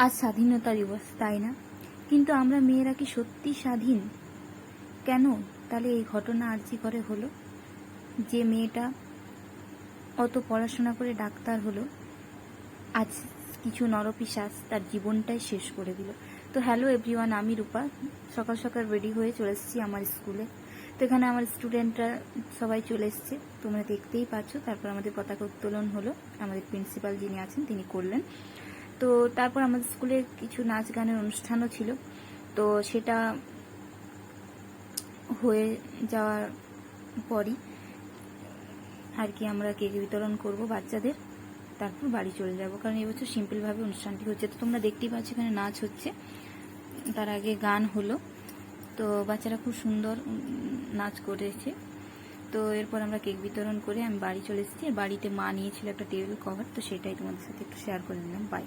আজ স্বাধীনতা দিবস, তাই না? কিন্তু আমরা মেয়েরা কি সত্যি স্বাধীন? কেন তাহলে এই ঘটনা আরজি করে হলো? যে মেয়েটা অত পড়াশোনা করে ডাক্তার হলো, আজ কিছু নরপিশাচ তার জীবনটাই শেষ করে দিল। তো হ্যালো এভরিওয়ান, আমি রূপা। সকাল সকাল রেডি হয়ে চলে এসেছি আমার স্কুলে। তো এখানে আমার স্টুডেন্টরা সবাই চলে এসছে, তোমরা দেখতেই পাচ্ছ। তারপর আমাদের পতাকা উত্তোলন হলো, আমাদের প্রিন্সিপাল যিনি আছেন তিনি করলেন। তো তারপর আমাদের স্কুলে কিছু নাচ গানের অনুষ্ঠানও ছিল। তো সেটা হয়ে যাওয়ার পরই আর কি আমরা কেক বিতরণ করব বাচ্চাদের, তারপর বাড়ি চলে যাব, কারণ এবছর সিম্পলভাবে অনুষ্ঠানটি হচ্ছে। তো তোমরা দেখতেই পাচ্ছ এখানে নাচ হচ্ছে, তার আগে গান হলো। তো বাচ্চারা খুব সুন্দর নাচ করেছে। তো এরপর আমরা কেক বিতরণ করে আমি বাড়ি চলে এসেছি। আর বাড়িতে মা নিয়েছিল একটা টেবিল কভার, তো সেটাই তোমাদের সাথে একটু শেয়ার করে নিলাম। বাই।